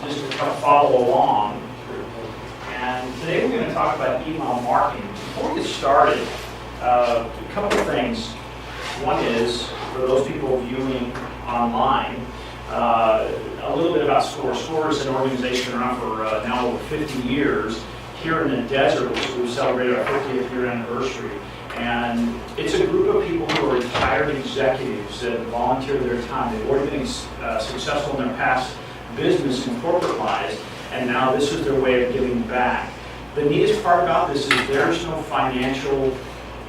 just to kind of follow along. And today we're going to talk about email marketing. Before we get started, a couple of things. One is, for those people viewing online, a little bit about SCORE. SCORE is an organization around for now over 50 years here in the desert, which we've celebrated our 50th year anniversary. And it's a group of people who are retired executives that volunteer their time. They've already been successful in their past business and corporate lives, and now this is their way of giving back. The neatest part about this is there's no financial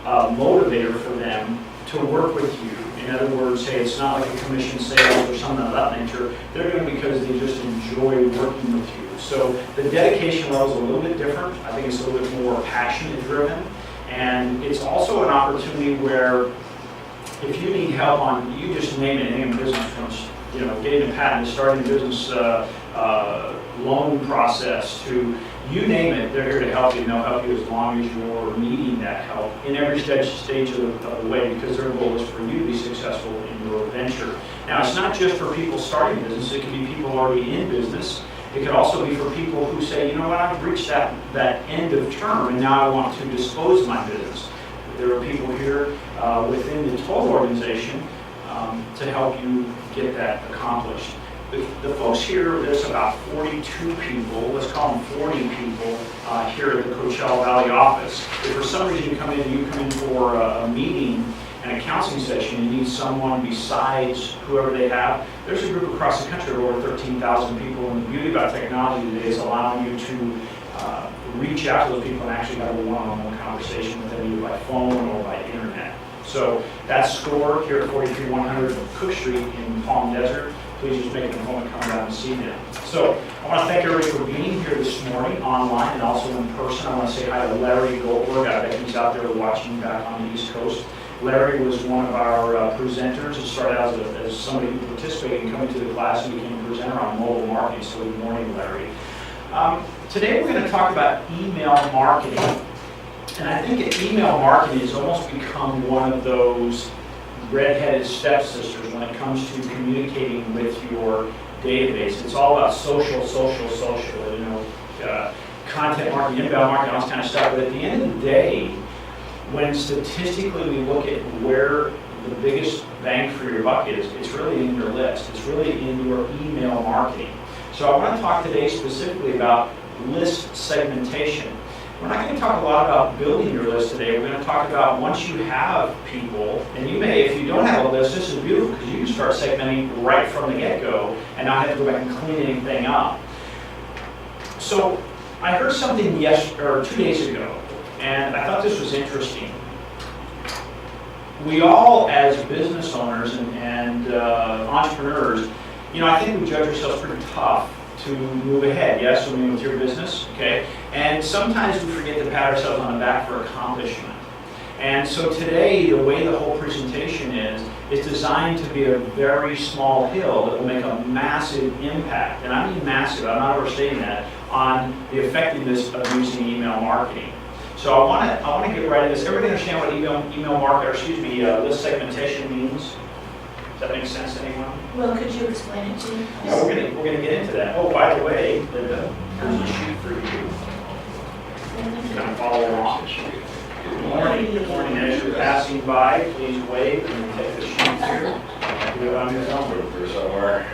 motivator for them to work with you. In other words, hey, it's not like a commission sales or something of that nature. They're doing it because they just enjoy working with you. So the dedication level is a little bit different. I think it's a little bit more passionate driven. And it's also an opportunity where if you need help on, you just name it, any business from, getting a patent, starting a business loan process to, you name it, they're here to help you, and they'll help you as long as you're needing that help in every stage of the way, because their goal is for you to be successful in your venture. Now, it's not just for people starting business, it can be people already in business. It could also be for people who say, you know what, I've reached that end of term and now I want to dispose of my business. There are people here within the total organization to help you get that accomplished. The folks here, there's about 42 people, let's call them 40 people here at the Coachella Valley office. If for some reason you come in for a meeting and a counseling session, you need someone besides whoever they have. There's a group across the country of over 13,000 people, and the beauty about technology today is allowing you to reach out to those people and actually have a one-on-one conversation with them, either by phone or by internet. So that's SCORE here at 43100 Cook Street in Palm Desert. Please just make it a moment, come down and see them. So I want to thank everybody for being here this morning, online and also in person. I want to say hi to Larry Goldberg. I bet he's out there watching back on the East Coast. Larry was one of our presenters. He started out as somebody who participated in coming to the class and became a presenter on mobile marketing. So good morning, Larry. Today we're going to talk about email marketing. And I think that email marketing has almost become one of those red-headed stepsisters when it comes to communicating with your database. It's all about social, content marketing, inbound marketing, all this kind of stuff. But at the end of the day, when statistically we look at where the biggest bang for your buck is, it's really in your list. It's really in your email marketing. So I want to talk today specifically about list segmentation. We're not going to talk a lot about building your list today. We're going to talk about once you have people, and you may, if you don't have a list, this is beautiful because you can start segmenting right from the get-go and not have to go back and clean anything up. So I heard something 2 days ago, and I thought this was interesting. We all, as business owners and entrepreneurs, I think we judge ourselves pretty tough to move ahead, yes, with your business, okay? And sometimes we forget to pat ourselves on the back for accomplishment. And so today, the way the whole presentation is designed to be a very small hill that will make a massive impact, and I mean massive, I'm not overstating that, on the effectiveness of using email marketing. So I want to get right into this. Everybody understand what list segmentation means? Does that make sense to anyone? Well, could you explain it to me? Yeah, we're gonna get into that. Oh, by the way, Linda, here's a sheet for you. Kind of follow along. Good morning. Good morning. As you're passing by, please wave and take the sheet here. Do it on your own or somewhere.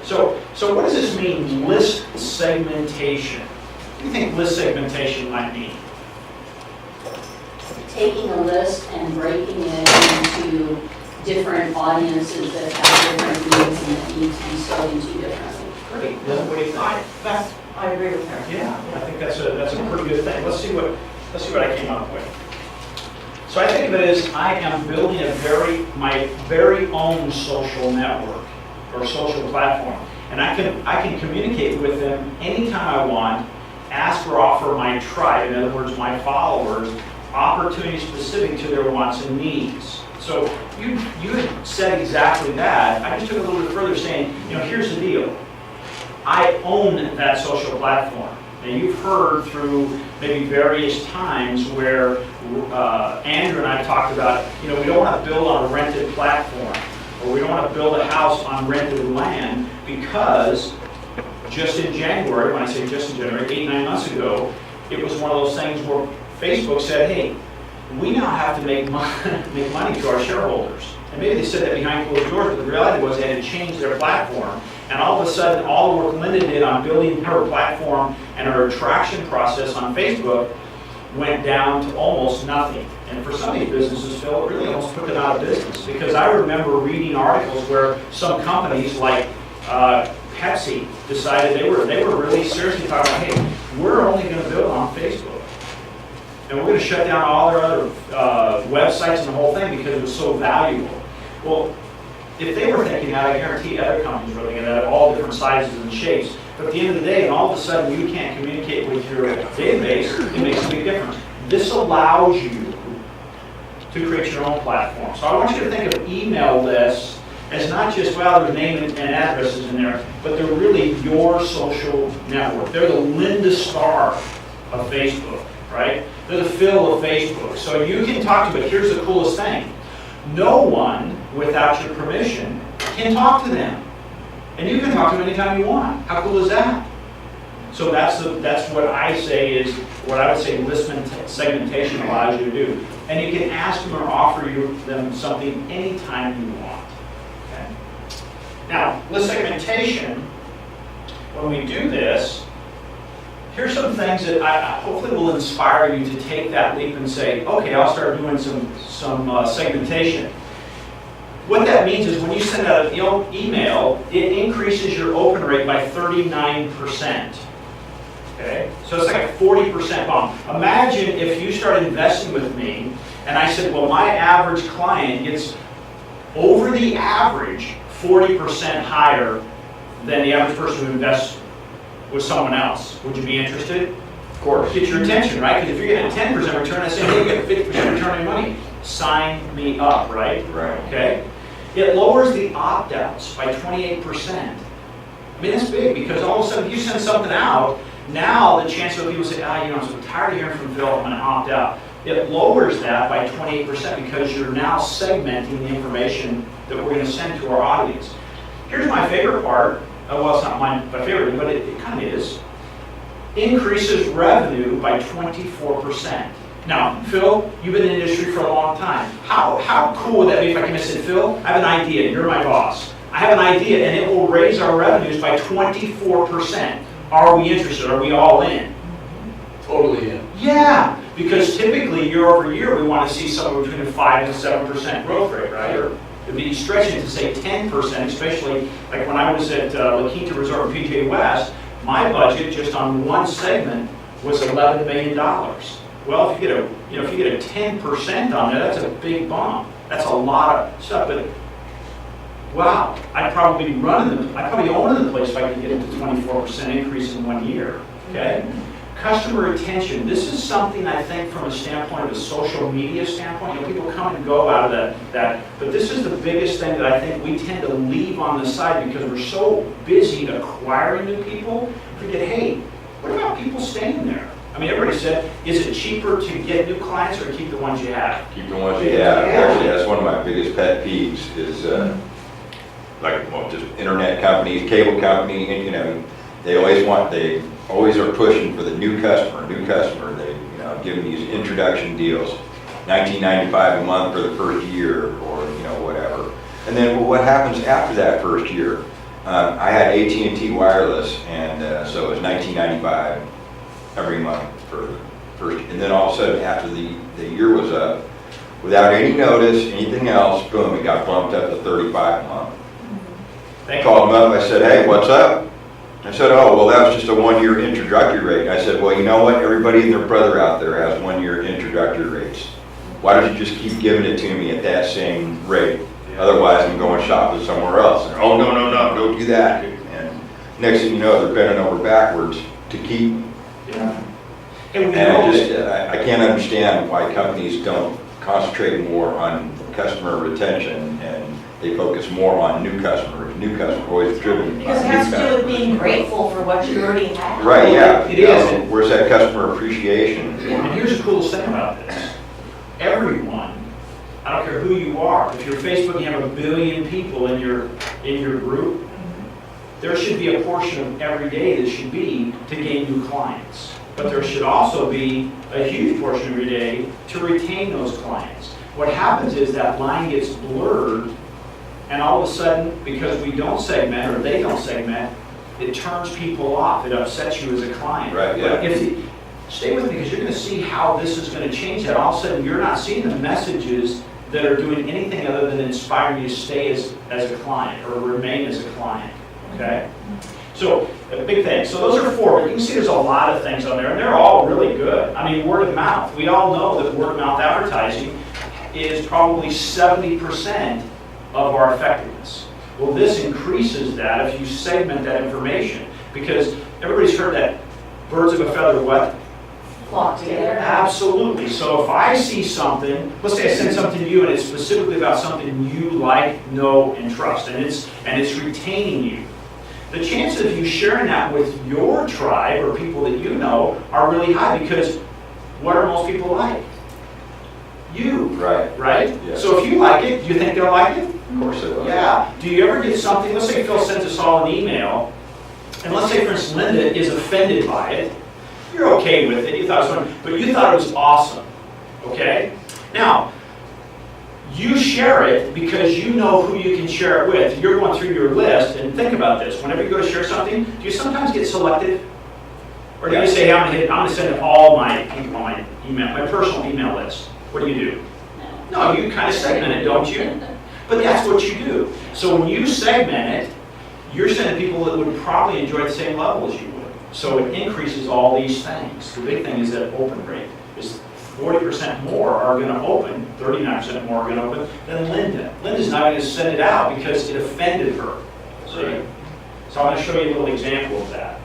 So what does this mean? List segmentation. What do you think list segmentation might mean? Taking a list and breaking it into different audiences that have different needs and that need to be sold into differently. Great. What do you think? I agree with her. Yeah, I think that's a pretty good thing. Let's see what I came up with. So I think of it as I am building my very own social network or social platform, and I can communicate with them anytime I want, ask or offer my tribe, in other words, my followers, opportunities specific to their wants and needs. So you had said exactly that. I just took it a little bit further, saying, here's the deal. I own that social platform. And you've heard through maybe various times where Andrew and I talked about, we don't want to build on a rented platform, or we don't want to build a house on rented land, because just in January, when I say just in January, 8, 9 months ago, it was one of those things where Facebook said, hey, we now have to make money to our shareholders. And maybe they said that behind closed doors, but the reality was they had to change their platform. And all of a sudden, all the work Linda did on building her platform and her attraction process on Facebook went down to almost nothing. And for some of these businesses, Phil, it really almost put them out of business. Because I remember reading articles where some companies like Pepsi decided they were really seriously talking about, hey, we're only going to build on Facebook. And we're going to shut down all their other websites and the whole thing because it was so valuable. Well, if they were thinking that, I guarantee other companies were thinking that, all different sizes and shapes. But at the end of the day, and all of a sudden you can't communicate with your database, it makes a big difference. This allows you to create your own platform. So I want you to think of email lists as not just, well, there's name and addresses in there, but they're really your social network. They're the Linda Starr of Facebook, right? They're the Phil of Facebook. So you can talk to, but here's the coolest thing. No one, without your permission, can talk to them. And you can talk to them anytime you want. How cool is that? So that's what I say is, what I would say list segmentation allows you to do. And you can ask them or offer them something anytime you want. Okay? Now, list segmentation, when we do this, here's some things that I hopefully will inspire you to take that leap and say, okay, I'll start doing some segmentation. What that means is when you send out an email, it increases your open rate by 39%. Okay? So it's like a 40% bump. Imagine if you started investing with me and I said, well, my average client gets over the average 40% higher than the average person who invests with someone else. Would you be interested? Of course. Get your attention, right? Because if you're getting a 10% return, I say, hey, you get a 50% return on your money. Sign me up, right? Right. Okay? It lowers the opt-outs by 28%. I mean, that's big because all of a sudden, if you send something out, now the chance of people say, I'm so tired of hearing from Phil, I'm going to opt out. It lowers that by 28% because you're now segmenting the information that we're going to send to our audience. Here's my favorite part. Well, it's not my favorite, but it kind of is. Increases revenue by 24%. Now, Phil, you've been in the industry for a long time. How cool would that be if I came and said, Phil, I have an idea, you're my boss. I have an idea, and it will raise our revenues by 24%. Are we interested? Are we all in? Totally in. Yeah, because typically year over year, we want to see somewhere between a 5 and 7% growth rate, right? Or it'd be stretching to say 10%, especially like when I was at La Quinta Resort in PJ West, my budget just on one segment was $11 million. Well, if you get a 10% on there, that's a big bump. That's a lot of stuff. But wow, I'd probably own the place if I could get it to 24% increase in 1 year. Okay. Customer retention. This is something I think from a standpoint of a social media standpoint. People come and go out of that. But this is the biggest thing that I think we tend to leave on the side because we're so busy acquiring new people. Forget, hey, what about people staying there? I mean, everybody said, is it cheaper to get new clients or keep the ones you have? Keep the ones you have. Actually, that's one of my biggest pet peeves is just internet companies, cable companies, they always are pushing for the new customer. They, giving these introduction deals, $19.95 a month for the first year or, whatever. And then what happens after that first year? I had AT&T wireless, and so it was $19.95 every month for the first, and then all of a sudden after the year was up, without any notice, anything else, boom, it got bumped up to $35 a month. I called them up, I said, hey, what's up? I said, oh, well, that was just a 1 year introductory rate. I said, well, you know what? Everybody and their brother out there has 1 year introductory rates. Why don't you just keep giving it to me at that same rate? Otherwise, I'm going shopping somewhere else. And, oh, no, don't do that. And next thing you know, they're bending over backwards to keep. Yeah. And I can't understand why companies don't concentrate more on customer retention and they focus more on new customers. New customers always driven. Because it has to do with being grateful for what you already have. Right, yeah. It is. Where's that customer appreciation? And here's the coolest thing about this. Everyone, I don't care who you are, if you're Facebook and you have 1 billion people in your group, there should be a portion of every day that should be to gain new clients. But there should also be a huge portion of your day to retain those clients. What happens is that line gets blurred, and all of a sudden, because we don't segment or they don't segment, it turns people off. It upsets you as a client. Right, yeah. Stay with me, because you're going to see how this is going to change that. All of a sudden, you're not seeing the messages that are doing anything other than inspiring you to stay as a client or remain as a client. Okay? So, a big thing. So those are 4, but you can see there's a lot of things on there, and they're all really good. I mean, word of mouth. We all know that word of mouth advertising is probably 70% of our effectiveness. Well, this increases that if you segment that information, because everybody's heard that birds of a feather what? Flock together. Absolutely. So if I see something, let's say I send something to you and it's specifically about something you like, know, and trust, and it's retaining you. The chances of you sharing that with your tribe or people that you know are really high, because what are most people like? You. Right. Right? Yes. So if you like it, do you think they'll like it? Of course it will. Yeah. Do you ever get something, let's say Phil sends us all an email, and let's say, for instance, Linda is offended by it. You're okay with it, you thought it was fun, but you thought it was awesome. Okay? Now, you share it because you know who you can share it with. You're going through your list, and think about this. Whenever you go to share something, do you sometimes get selective? Or do you say, I'm going to send it all my email, my personal email list? What do you do? No, you kind of segment it, don't you? But that's what you do. So when you segment it, you're sending people that would probably enjoy the same level as you would. So it increases all these things. The big thing is that open rate is 40% more are going to open, 39% more are going to open than Linda. Linda's not going to send it out because it offended her. See? So I'm going to show you a little example of that.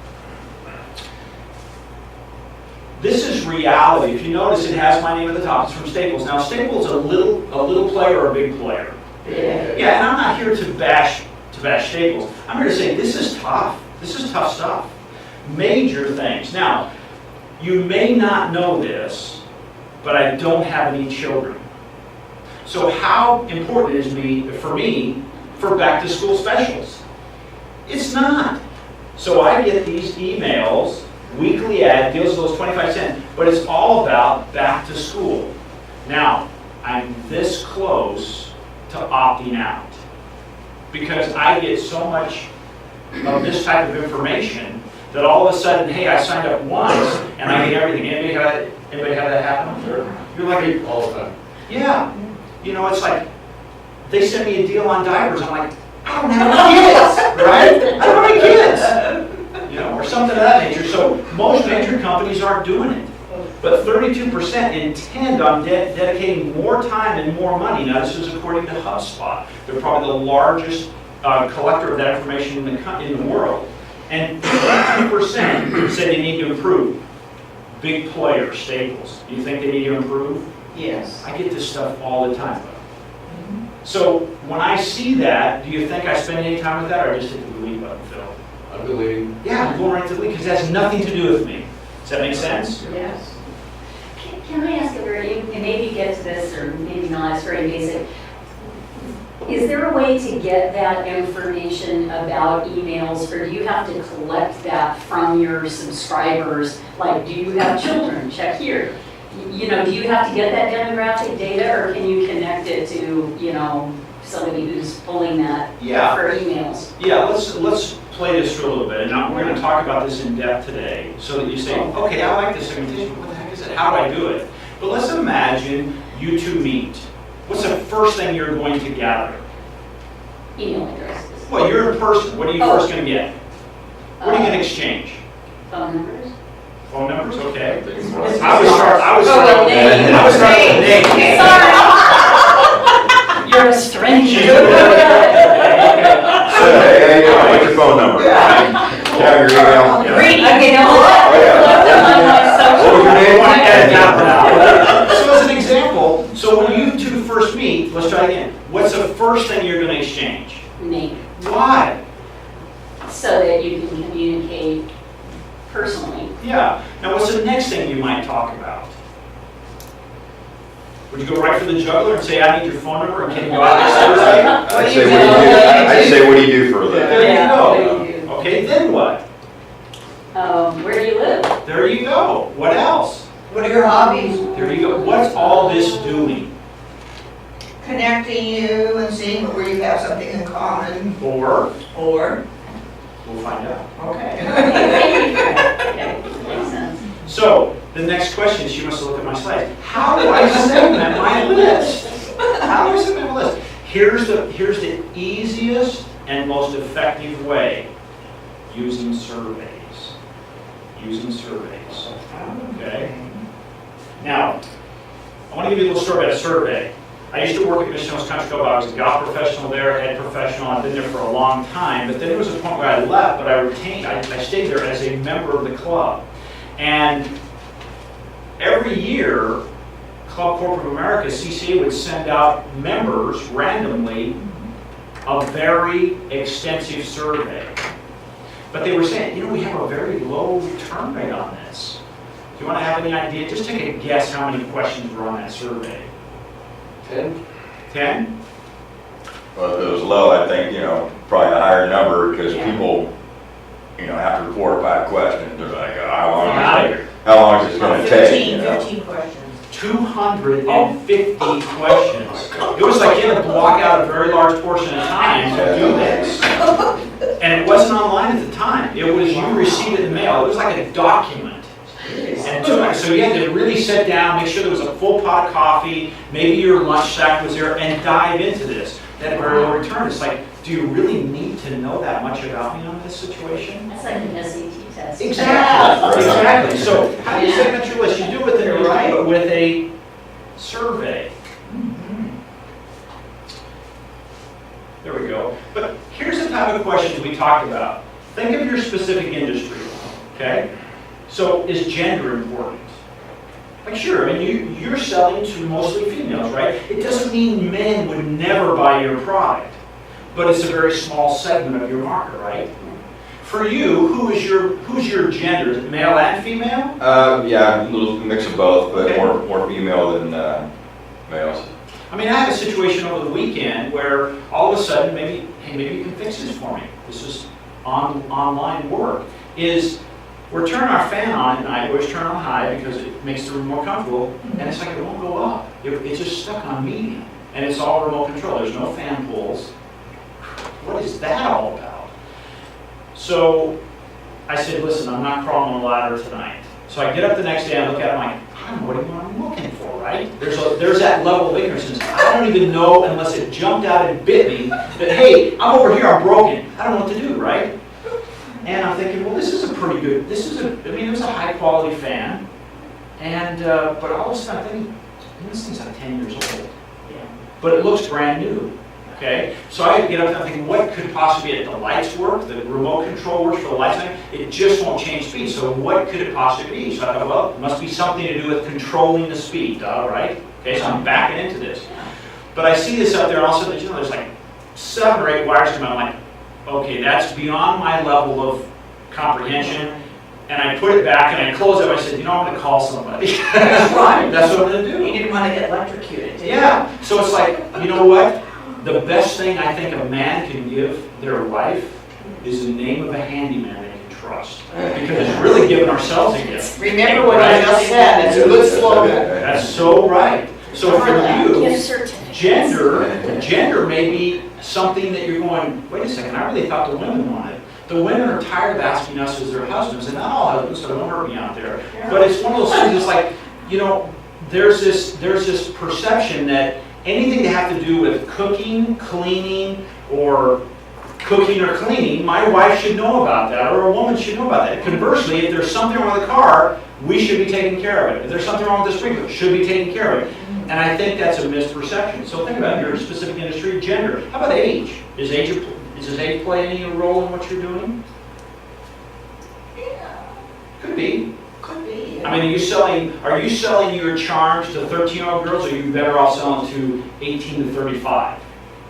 This is reality. If you notice, it has my name at the top. It's from Staples. Now, Staples is a little player or a big player. Yeah, and I'm not here to bash Staples. I'm here to say this is tough. This is tough stuff. Major things. Now, you may not know this, but I don't have any children. So how important it is for me for back to school specials? It's not. So I get these emails, weekly ad, deals with those 25 cents, but it's all about back to school. Now, I'm this close to opting out because I get so much of this type of information that all of a sudden, hey, I signed up once and I get everything. Anybody have that happen? You're like, All the time. yeah. You know, it's like they sent me a deal on diapers. I'm like, I don't have any kids, right? I don't have any kids. You know, or something of that nature. So most major companies aren't doing it. But 32% intend on dedicating more time and more money. Now, this is according to HubSpot. They're probably the largest collector of that information in the world. And 32% say they need to improve. Big players, Staples. Do you think they need to improve? Yes. I get this stuff all the time. So when I see that, do you think I spend any time with that, or I just hit the delete button, Phil? I'm deleting. Yeah, I'm going right to delete because it has nothing to do with me. Does that make sense? Yes. Can I ask a very, maybe get to this, or maybe not, it's very basic. Is there a way to get that information about emails, or do you have to collect that from your subscribers? Like, do you have children? Check here. You know, do you have to get that demographic data, or can you connect it to, you know, somebody who's pulling that Yeah. for emails? Yeah, let's play this for a little bit. And now we're going to talk about this in depth today so that you say, okay, I like this segmentation. What the heck is it? How do I do it? But let's imagine you two meet. What's the first thing you're going to gather? Email addresses, Well, you're in person. What are you first going to get? What are you going to exchange? phone numbers. Phone numbers, okay. I think I was starting with name. You're a stranger. So, hey, what's your phone number? Have your email. Read, okay, no. What was your name? So as an example, so when you two first meet, let's try again. What's the first thing you're going to exchange? Name, Why? so that you can communicate personally. Yeah. Now what's the next thing you might talk about? Would you go right for the juggler and say, I need your phone number and can you go out next Thursday? I'd say, what do you do for a living? There you Yeah, go. there you Okay, then what? Where do you live? There you go. What else? What are your hobbies? There you go. What's all this doing? Connecting you and seeing where you have something in common. Or, Or, we'll find out. okay. Okay, makes sense. So, the next question is, you must look at my slides. How do I segment my list? How do I segment my list? Here's the easiest and most effective way. Using surveys. Using surveys. Okay? Now, I want to give you a little story about a survey. I used to work at Michigan Country Club. I was a golf professional there, head professional. I've been there for a long time. But then there was a point where I left, but I stayed there as a member of the club. And every year, Club Corporate America, CCA, would send out members randomly a very extensive survey. But they were saying, you know, we have a very low return rate on this. Do you want to have any idea? Just take a guess how many questions were on that survey. 10? 10? Well, if it was low, I think, probably a higher number, because Yeah. people, after 4 or 5 questions, they're like, oh, Yeah. how long is this gonna take? you know? 15 questions. 250 questions. It was like you had to block out a very large portion of time to do this. And it wasn't online at the time. It was, you received it in the mail. It was like a document. And so you had to really sit down, make sure there was a full pot of coffee, maybe your lunch sack was there, and dive into this. That very low return. It's like, do you really need to know that much about me on this situation? That's like an SAT test. Exactly. Exactly. So how do you Yeah. segment your list? You do it with a survey. There we go. But here's the type of questions we talked about. Think of your specific industry, okay? So is gender important? Like sure, I mean, you're selling to mostly females, right? It doesn't mean men would never buy your product, but it's a very small segment of your market, right? For you, who's your gender? Is it male and female? Yeah, a little mix of both, but Okay. more female than males. I mean, I had a situation over the weekend where all of a sudden, maybe you can fix this for me. This is online work. We're turning our fan on at night, we always turn on high because it makes the room more comfortable, and it's like it won't go up. It's just stuck on medium, and it's all remote control. There's no fan pulls. What is that all about? So I said, listen, I'm not crawling on a ladder tonight. So I get up the next day, I look at it, I'm like, I don't know what I'm looking for, right? There's that level of ignorance. I don't even know unless it jumped out and bit me that, hey, I'm over here, I'm broken. I don't know what to do, right? And I'm thinking, well, this is a pretty good, it was a high quality fan. And, but all of a sudden I'm thinking, this thing's like 10 years old. Yeah. But it looks brand new, okay? So I get up and I'm thinking, what could possibly be it? The lights work, the remote control works for the lights, it just won't change speed. So what could it possibly be? So I thought, well, it must be something to do with controlling the speed, right? Okay, so I'm backing into this. But I see this out there, and all of a sudden, there's like 7 or 8 wires coming out. I'm like, okay, that's beyond my level of comprehension. And I put it back and I closed it. I said, I'm going to call somebody. That's right. That's what I'm going to do. You didn't want to get electrocuted, did you? Yeah. So it's like, you know what? The best thing I think a man can give their wife is the name of a handyman they can trust. Because it's really giving ourselves a gift. Remember what I just said, it's a good slogan. That's so right. So for you, Gift certificates. gender may be something that you're going, wait a second, I really thought the women wanted. The women are tired of asking us as their husbands, and not all husbands, so don't hurt me out there. But it's one of those things, it's like, there's this perception that anything to have to do with cooking, cleaning, or cleaning, my wife should know about that, or a woman should know about that. Conversely, if there's something wrong with the car, we should be taking care of it. If there's something wrong with the sprinkler, should be taking care of it. And I think that's a misperception. So think about your specific industry, gender. How about age? Does age play any role in what you're doing? Yeah, Could be. could be. I mean, are you selling your charms to 13-year-old girls, or are you better off selling to 18 to 35?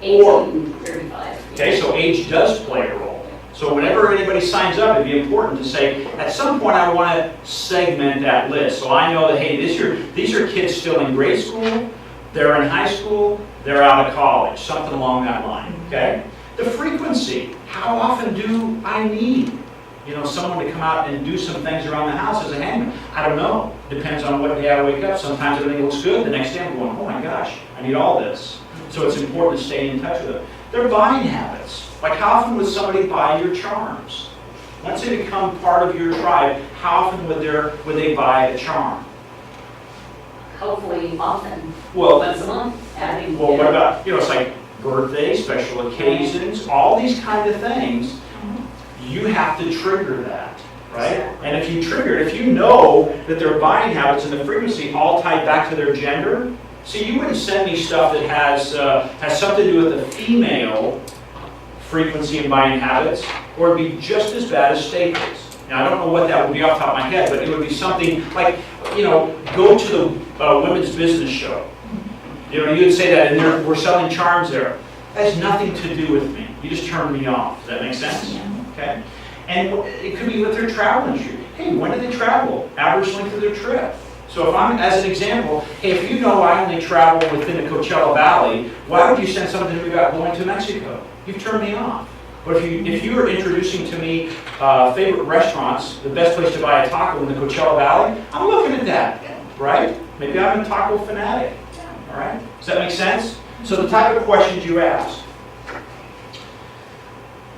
18, 35. Okay, so age does play a role. So whenever anybody signs up, it'd be important to say, at some point I want to segment that list. So I know that, hey, these are kids still in grade school, they're in high school, they're out of college, something along that line, okay? The frequency, how often do I need, someone to come out and do some things around the house as a handyman? I don't know. Depends on what day I wake up. Sometimes everything looks good. The next day I'm going, oh my gosh, I need all this. So it's important to stay in touch with them. Their buying habits. Like how often would somebody buy your charms? Once they become part of your tribe, how often would they buy a charm? Hopefully often, Well, once a month, adding. Well, what about, it's like birthdays, special occasions, all these kind of things, you have to trigger that, right? And if you trigger it, if you know that their buying habits and the frequency all tie back to their gender, see, you wouldn't send me stuff that has something to do with the female frequency and buying habits, or it'd be just as bad as staples. Now, I don't know what that would be off the top of my head, but it would be something like, go to the women's business show. You'd say that, and we're selling charms there. That has nothing to do with me. You just turned me off. Does that make sense? Yeah. Okay. And it could be with their travel industry. Hey, when do they travel? Average length of their trip. So if I'm, as an example, hey, if you know I only travel within the Coachella Valley, why would you send something to me about going to Mexico? You've turned me off. But if you are introducing to me favorite restaurants, the best place to buy a taco in the Coachella Valley, I'm looking at that, right? Maybe I'm a taco fanatic. All right? Does that make sense? So the type of questions you ask.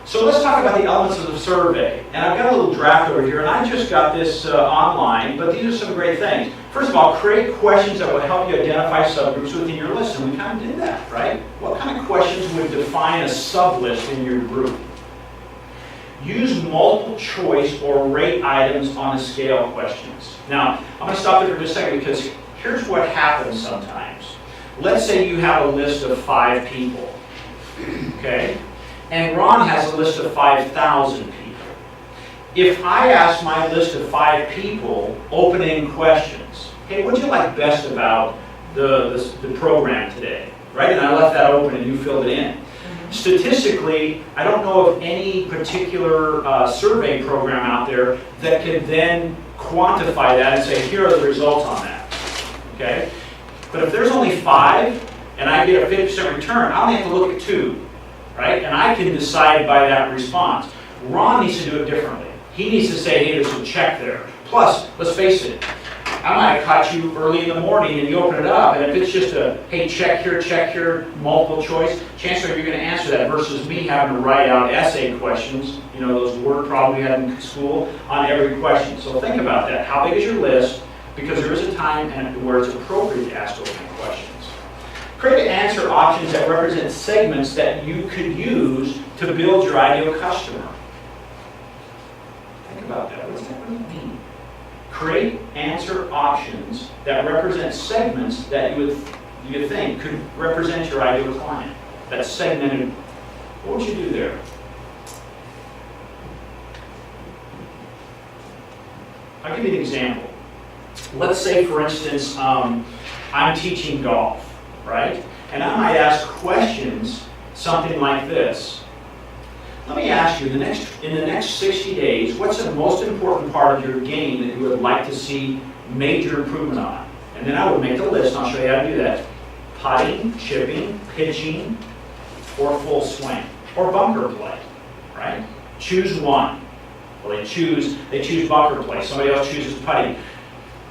So let's talk about the elements of the survey. And I've got a little draft over here, and I just got this online, but these are some great things. First of all, create questions that will help you identify subgroups within your list, and we kind of did that, right? What kind of questions would define a sublist in your group? Use multiple choice or rate items on a scale questions. Now, I'm going to stop there for just a second because here's what happens sometimes. Let's say you have a list of 5 people, okay? And Ron has a list of 5,000 people. If I ask my list of 5 people open-ended questions, hey, what do you like best about the program today? Right? And I left that open and you filled it in. Statistically, I don't know of any particular survey program out there that could then quantify that and say, here are the results on that. Okay? But if there's only 5 and I get a 50% return, I only have to look at 2. Right? And I can decide by that response. Ron needs to do it differently. He needs to say, hey, there's a check there. Plus, let's face it, I might have caught you early in the morning and you open it up, and if it's just a, hey, check here, multiple choice, chances are you're going to answer that versus me having to write out essay questions, those word problems we had in school, on every question. So think about that. How big is your list? Because there is a time where it's appropriate to ask those kind of questions. Create answer options that represent segments that you could use to build your ideal customer. Think about that. What does that really mean? Create answer options that represent segments that you would think could represent your ideal client. That's segmented. What would you do there? I'll give you an example. Let's say, for instance, I'm teaching golf. Right? And I might ask questions, something like this. Let me ask you, in the next 60 days, what's the most important part of your game that you would like to see major improvement on? And then I would make the list, and I'll show you how to do that. Putting, chipping, pitching, or full swing, or bunker play, right? Choose one. Well, they choose bunker play. Somebody else chooses putting.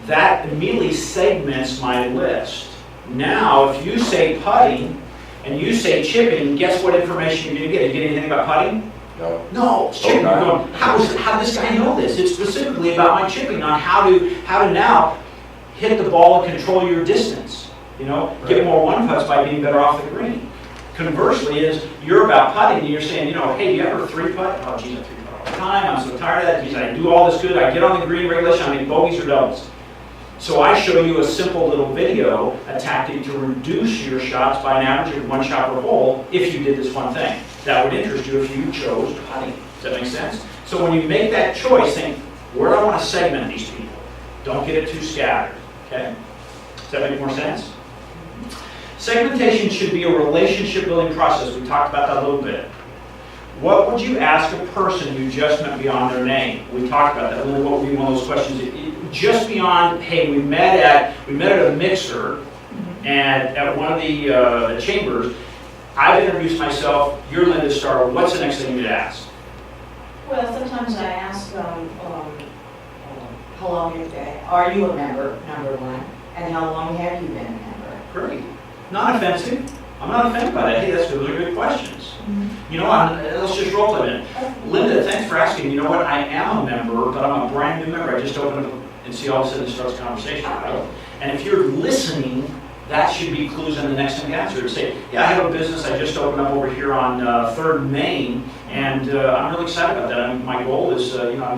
That immediately segments my list. Now, if you say putting and you say chipping, guess what information you're going to get? Did you get anything about putting? No. No, it's chipping. You're going, how does this guy know this? It's specifically about my chipping, on how to now hit the ball and control your distance. Get more one putts by being better off the green. Conversely, is you're about putting and you're saying, hey, do you ever 3-putt? Oh, geez, I 3-putt all the time. I'm so tired of that. Geez, I do all this good. I get on the green regulation. I make bogeys or doubles. So I show you a simple little video, a tactic to reduce your shots by an average of 1 shot per hole if you did this one thing. That would interest you if you chose putting. Does that make sense? So when you make that choice, think, where do I want to segment these people? Don't get it too scattered. Okay? Does that make more sense? Segmentation should be a relationship building process. We talked about that a little bit. What would you ask a person you just met beyond their name? We talked about that. What would be one of those questions? Just beyond, hey, we met at a mixer and at one of the chambers, I've introduced myself, you're Linda Starr, what's the next thing you'd ask? Well, sometimes I ask how long are you a member, number one, and how long have you been a member? Great. Not offensive. I'm not offended by that. Hey, those are good questions. You know, let's just roll a minute. Linda, thanks for asking. You know what? I am a member, but I'm a brand new member. I just opened up and see all of a sudden it starts a conversation, right? And if you're listening, that should be clues in the next thing to answer. To say, yeah, I have a business I just opened up over here on 3rd Main, and I'm really excited about that. My goal is, you know, I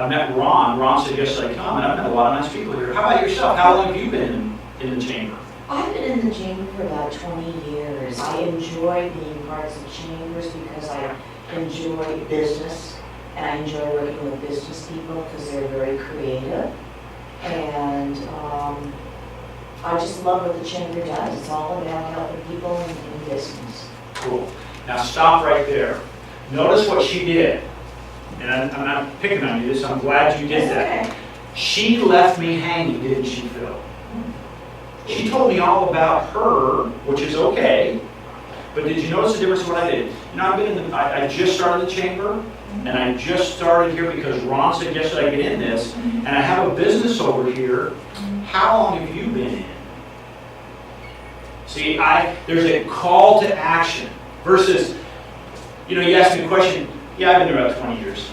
met Ron. Ron said, yes, I come, and I've met a lot of nice people here. How about yourself? How long have you been in the chamber? I've been in the chamber for about 20 years. I enjoy being parts of chambers because I enjoy business and I enjoy working with business people because they're very creative. And I just love what the chamber does. It's all about helping people in business. Cool. Now stop right there. Notice what she did. And I'm not picking on you, so I'm glad you did that. Okay. She left me hanging, didn't she, Phil? She told me all about her, which is okay, but did you notice the difference in what I did? You know, I just started the chamber, and I just started here because Ron said, yes, should I get in this? And I have a business over here. How long have you been in? See, there's a call to action versus, you know, you ask me a question, yeah, I've been there about 20 years.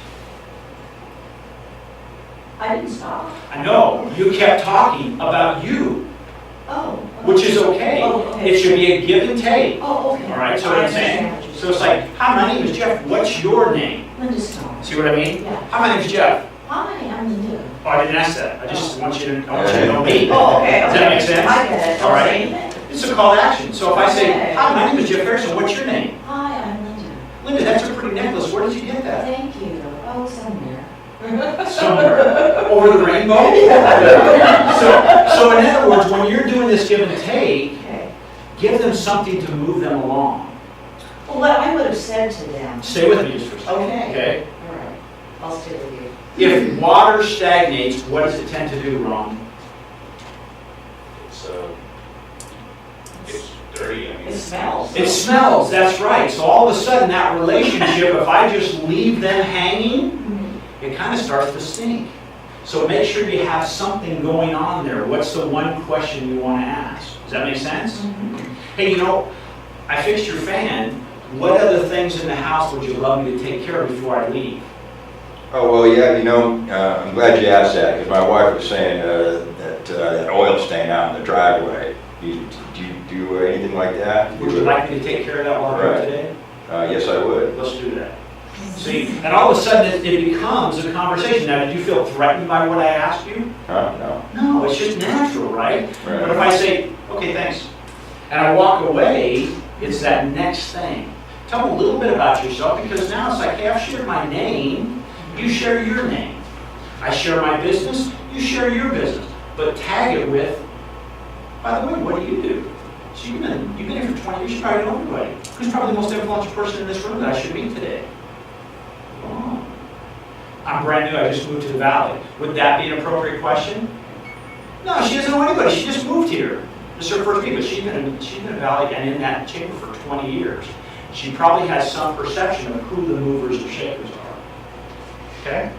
I didn't stop. I know, you kept talking about you. Oh. Which is okay. Oh, okay. It should be a give and take. Oh, okay. All right, so what I'm saying? So it's like, hi, my name is Jeff. What's your name? Linda Starr. See what I mean? Yeah. Hi, my name is Jeff. Hi, I'm Linda. Oh, I didn't ask that. I just want you to know me. Oh, okay. Does that make sense? I get it. All right. Okay. It's a call to action. So if I say, Okay. hi, my name is Jeff Harrison. What's your name? Hi, I'm Linda. Linda, that's a pretty necklace. Where did you get that? Thank you. Oh, somewhere. Somewhere. Over the rainbow? So in other words, when you're doing this give and take, Okay. give them something to move them along. Well, what I would have said to them. Stay with me just for a second. Okay. Okay? All right. I'll stay with you. If water stagnates, what does it tend to do, Ron? It's dirty, I mean. It smells. It smells, that's right. So all of a sudden, that relationship, if I just leave them hanging, it kind of starts to stink. So make sure you have something going on there. What's the one question you want to ask? Does that make sense? Hey, you know, I fixed your fan. What other things in the house would you love me to take care of before I leave? Oh, well, yeah, you know, I'm glad you asked that, because my wife was saying that oil stain out in the driveway. Do you do anything like that? Would you like me to take care of that while I'm Right. here today? Yes, I would. Let's do that. See, and all of a sudden it becomes a conversation. Now, did you feel threatened by what I asked you? Huh? No. No, it's just natural, right? Right. But if I say, okay, thanks, and I walk away, it's that next thing. Tell them a little bit about yourself, because now it's like, hey, I've shared my name, you share your name. I share my business, you share your business. But tag it with, by the way, what do you do? So you've been here for 20 years, you probably know everybody. Who's probably the most influential person in this room that I should meet today? Oh. I'm brand new, I just moved to the valley. Would that be an appropriate question? No, she doesn't know anybody, she just moved here. This is her first meeting, but she's been in the valley and in that chamber for 20 years. She probably has some perception of who the movers or shakers are. Okay?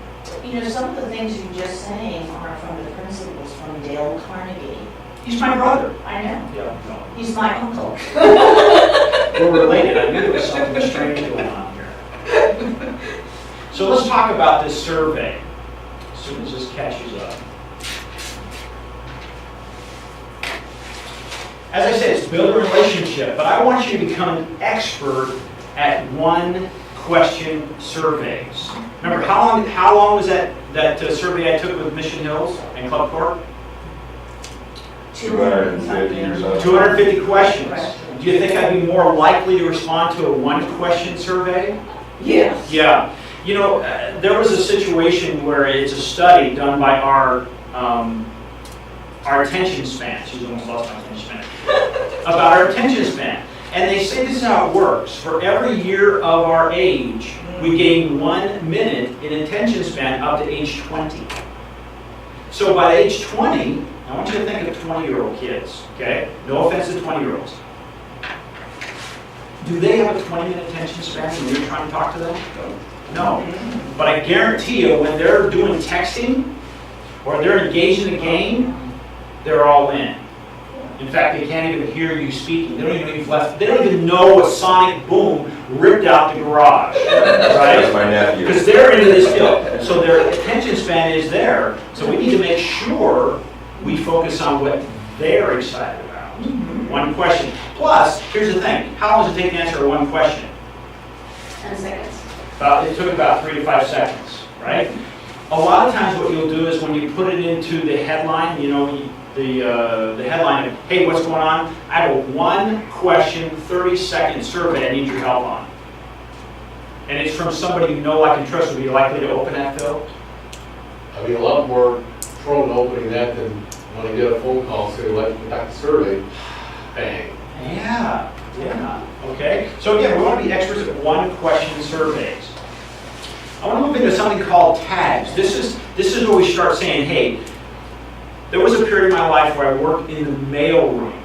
You know, some of the things you're just saying are from the principles from Dale Carnegie. He's my brother. I know. Yeah, no. He's my uncle. We're related, I knew there was something strange going on here. So let's talk about this survey, as soon as this catches up. As I said, it's build a relationship, but I want you to become an expert at one-question surveys. Remember, how long was that survey I took with Mission Hills and Club Corp? 250 or so. 250 questions. Do you think I'd be more likely to respond to a one-question survey? Yes. Yeah. You know, there was a situation where it's a study done by our attention span. She's almost lost my attention span. About our attention span. And they say this is how it works. For every year of our age, we gain 1 minute in attention span up to age 20. So by age 20, I want you to think of 20-year-old kids, okay? No offense to 20-year-olds. Do they have a 20-minute attention span when you're trying to talk to them? No. But I guarantee you, when they're doing texting or they're engaged in a game, they're all in. In fact, they can't even hear you speaking. They don't even know you've left. They don't even know a sonic boom ripped out the garage, That's right? my nephew. Because they're into this deal. So their attention span is there. So we need to make sure we focus on what they're excited about. One question. Plus, here's the thing. How long does it take to answer one question? 10 seconds. It took about 3 to 5 seconds, right? A lot of times what you'll do is when you put it into the headline, you know, the headline of, hey, what's going on? I have a 1-question, 30-second survey I need your help on. And it's from somebody you know, like, and trust. Would you likely to open that, Phil? I'd be a lot more prone to opening that than when I get a phone call, say, like, conduct a survey, bang. Yeah, okay. So again, we want to be experts at 1-question surveys. I want to move into something called tags. This is where we start saying, hey, there was a period in my life where I worked in the mail room.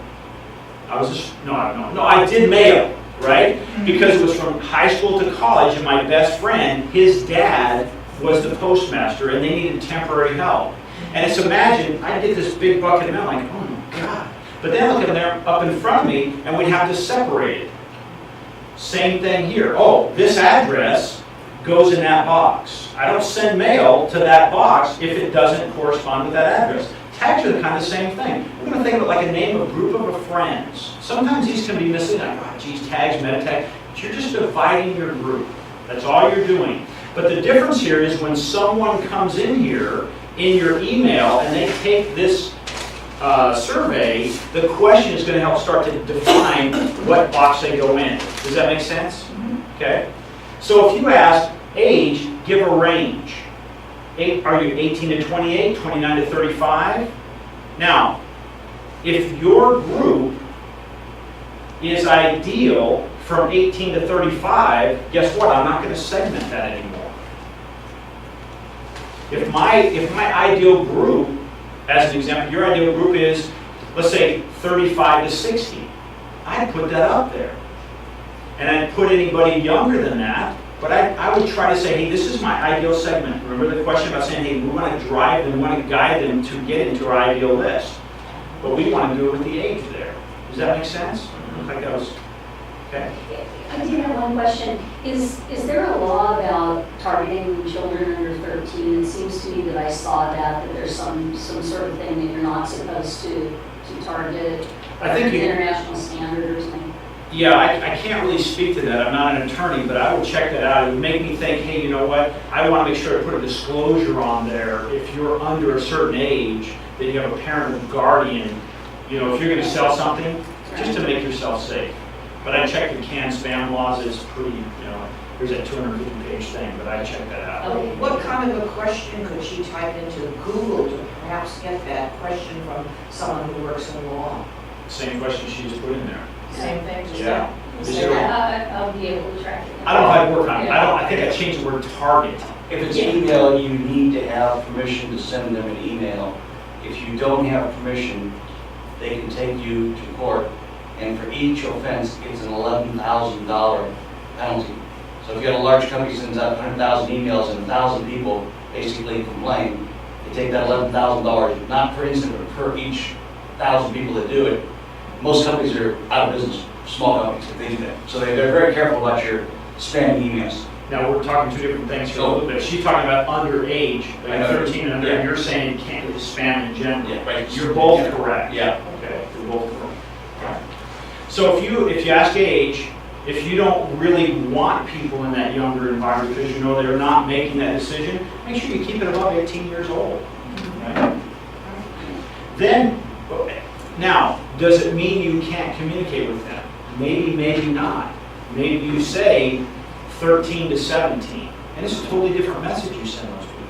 I did mail, right? Because it was from high school to college, and my best friend, his dad was the postmaster, and they needed temporary help. And it's imagine, I get this big bucket of mail, like, oh my God. But then look at them up in front of me, and we'd have to separate it. Same thing here. Oh, this address goes in that box. I don't send mail to that box if it doesn't correspond with that address. Tags are the kind of same thing. We're going to think of it like a name of a group of friends. Sometimes these can be misleading. Like, oh, geez, tags, meta tag. But you're just dividing your group. That's all you're doing. But the difference here is when someone comes in here in your email and they take this survey, the question is going to help start to define what box they go in. Does that make sense? Okay. So if you ask age, give a range. Are you 18 to 28, 29 to 35? Now, if your group is ideal from 18 to 35, guess what? I'm not going to segment that anymore. If my ideal group, as an example, your ideal group is, let's say, 35 to 60, I'd put that up there. And I'd put anybody younger than that, but I would try to say, hey, this is my ideal segment. Remember the question about saying, hey, we want to drive them, we want to guide them to get into our ideal list. But we want to do it with the age there. Does that make sense? Looks like that was, okay. I did have one question. Is there a law about targeting children under 13? It seems to me that I saw that there's some sort of thing that you're not supposed to target. I think international standard or something. Yeah, I can't really speak to that. I'm not an attorney, but I will check that out. It would make me think, hey, you know what? I want to make sure to put a disclosure on there if you're under a certain age, that you have a parent or guardian. You know, if you're going to sell something, just to make yourself safe. But I checked the canned spam laws. It's pretty, you know, there's a 250-page thing, but I checked that out. Okay. What kind of a question could she type into Google to perhaps get that question from someone who works in law? Same question she just put in there. Same thing, just Yeah. that? Is there- I'll be able to track it. I don't know if I'd work on it. I think I changed the word target. If it's email, you need to have permission to send them an email. If you don't have permission, they can take you to court, and for each offense, it's an $11,000 penalty. So if you have a large company sends out 100,000 emails and 1,000 people basically complain, they take that $11,000, not per incident, but per each 1,000 people that do it. Most companies are out of business, small companies, if they do that. So they're very careful about your spam emails. Now, we're talking two different things here a little bit. She's talking about underage, I like know. 13 and under, Yeah. and you're saying you can't do spam in general. Yeah, right. You're both correct. Yeah. Okay, you're both correct. So if you ask age, if you don't really want people in that younger environment because you know they're not making that decision, make sure you keep it above 18 years old. Right? Then, now, does it mean you can't communicate with them? Maybe, maybe not. Maybe you say 13 to 17, and it's a totally different message you send those people,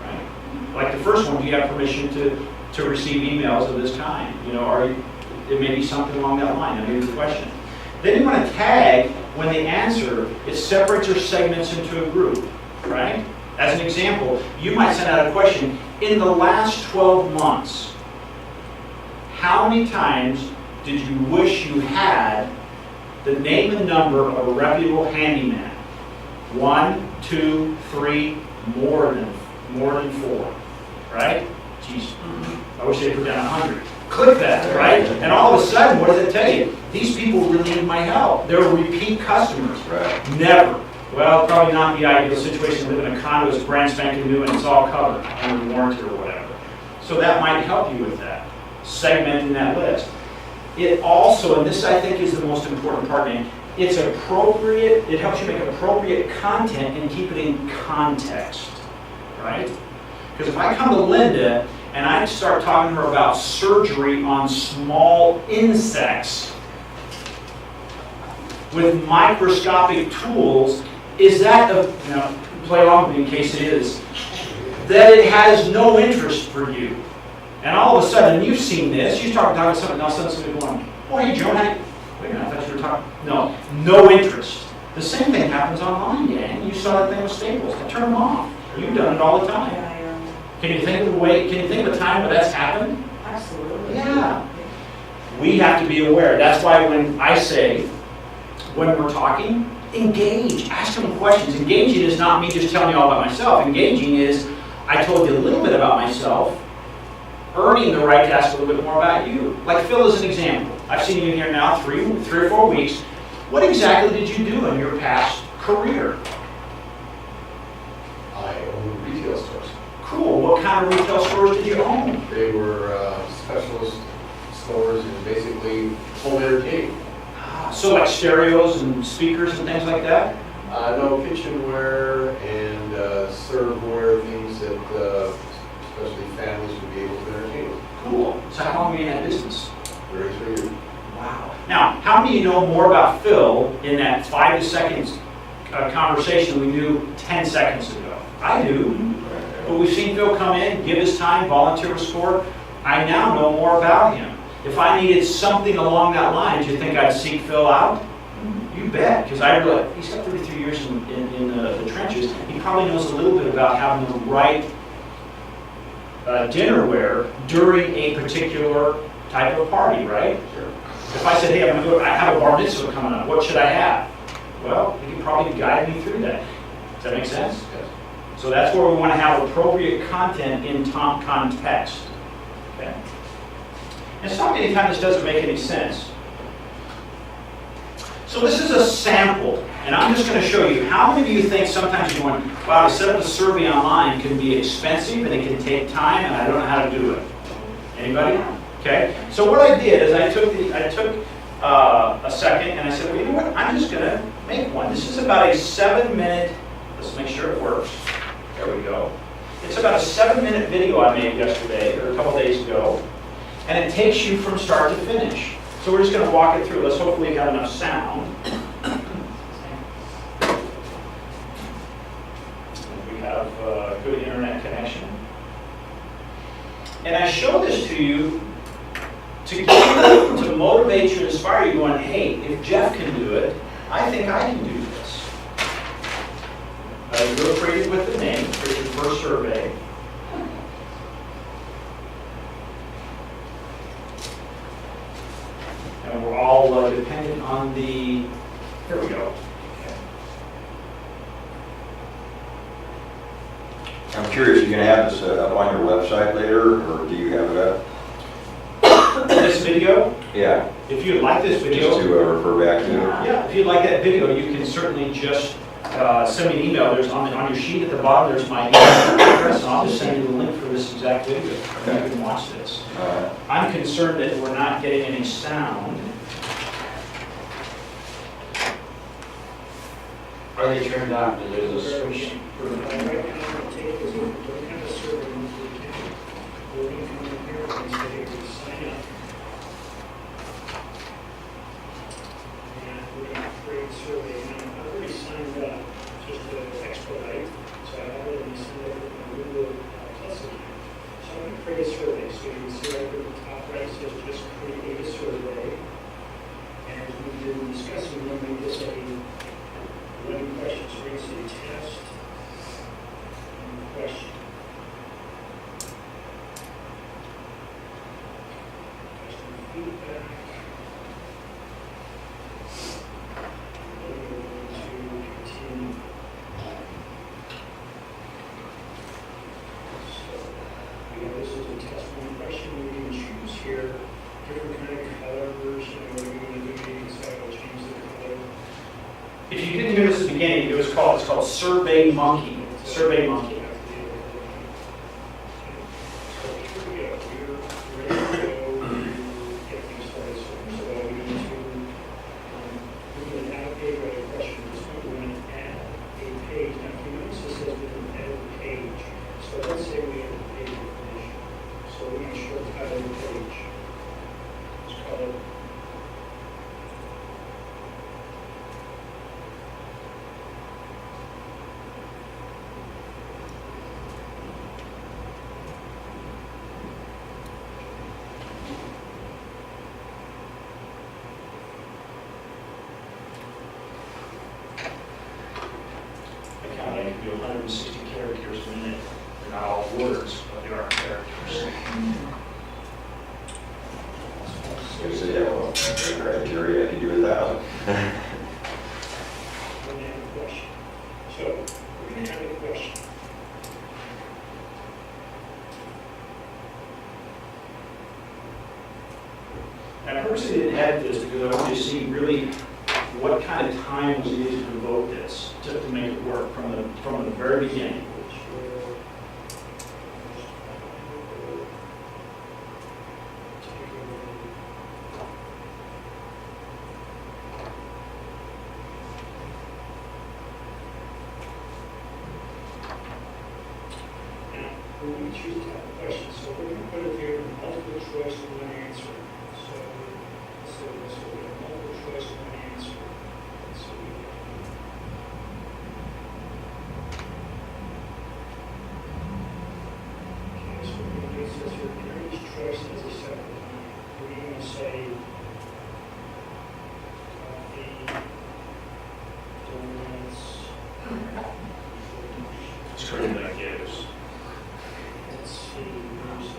right? Like the first one, do you have permission to receive emails of this kind? You know, it may be something along that line. That may be the question. Then you want to tag when they answer. It separates or segments into a group, right? As an example, you might send out a question, in the last 12 months, how many times did you wish you had the name and number of a reputable handyman. 1, 2, 3, more than 4, right? Jeez, I wish they put down 100. Click that, right? And all of a sudden, what does it tell you? These people really need my help. They're repeat customers. Right. Never. Well, probably not the ideal situation to live in a condo that's brand spanking new and it's all covered under warranty or whatever. So that might help you with that, segmenting that list. It also, and this I think is the most important part, man, it's appropriate, it helps you make appropriate content and keep it in context, right? Because if I come to Linda and I start talking to her about surgery on small insects with microscopic tools, is that, play along with me in case it is, that it has no interest for you. And all of a sudden, you've seen this, you start talking something else, and somebody going, oh, hey, Joan, wait a minute, I thought you were talking. No interest. The same thing happens online, Dan. You saw that thing with Staples. I turn them off. You've done it all the time. Can you think of a time where that's happened? Absolutely. Yeah. We have to be aware. That's why when I say, when we're talking, engage. Ask them questions. Engaging is not me just telling you all about myself. Engaging is, I told you a little bit about myself, earning the right to ask a little bit more about you. Like Phil is an example. I've seen you here now 3 or 4 weeks. What exactly did you do in your past career? I own retail stores. Cool. What kind of retail stores did you own? They were specialist stores in basically home entertainment. So like stereos and speakers and things like that? No, kitchenware and serveware, things that especially families would be able to entertain with. Cool. So how long were you in that business? 33 years. Wow. Now, how many of you know more about Phil in that 5 seconds conversation we knew 10 seconds ago? I do. But we've seen Phil come in, give his time, volunteer with sport. I now know more about him. If I needed something along that line, do you think I'd seek Phil out? You bet, because I realize he's got 33 years in the trenches. He probably knows a little bit about having the right dinnerware during a particular type of party, right? Sure. If I said, hey, I have a bar mitzvah coming up, what should I have? Well, he could probably guide me through that. Does that make sense? Yes. So that's where we want to have appropriate content in context. Okay? And so many times this doesn't make any sense. So this is a sample, and I'm just going to show you how many of you think sometimes you're going, wow, to set up a survey online can be expensive and it can take time and I don't know how to do it. Anybody? Okay. So what I did is I took a second and I said, well, you know what? I'm just going to make one. This is about a 7-minute. Let's make sure it works. There we go. It's about a 7-minute video I made yesterday or a couple days ago. And it takes you from start to finish. So we're just going to walk it through. Let's hopefully have enough sound. We have a good internet connection. And I show this to you to motivate you, inspire you, going, hey, if Jeff can do it, I think I can do this. You're created with the name for your first survey. And we're all dependent on the, here we go. I'm curious, are you going to have this up on your website later, or do you have it up? This video, Yeah, if you'd like this video, just to refer back to. yeah, if you'd like that video, you can certainly just send me an email. There's on your sheet at the bottom, there's my email address, and I'll just send you the link for this exact video. You can watch this. I'm concerned that we're not getting any sound. Are they turned on? There's a switch. this is a test one question, we can choose here different kind of colors, and what are we going to do, you can say, I'll change the color. If you didn't hear this at the beginning, it's called Survey Monkey. Survey Monkey. So here we go. We're ready to go get things started. So we're going to add a page right a question. We're going to add a page. Now, if you notice, it says we can edit the page. So let's say we edit the page information. So we're going to show the title of the page. Let's call it I can do 160 characters a minute. They're not all words, but they are characters. So, yeah, well, criteria, I can do 1,000. We're going to have a question. So, we're going to have a question. And I purposely didn't edit this because I wanted to see really what kind of time was needed to devote this to make it work from the very beginning. We're going to choose a type of question, so we're going to put it here, multiple choice and one answer. So this will be a multiple choice and one answer. Let's see. Okay, so we're going to use this here, carries choice as a separate line. We're going to say coffee, donuts. It's currently that gives. Let's see, where's it,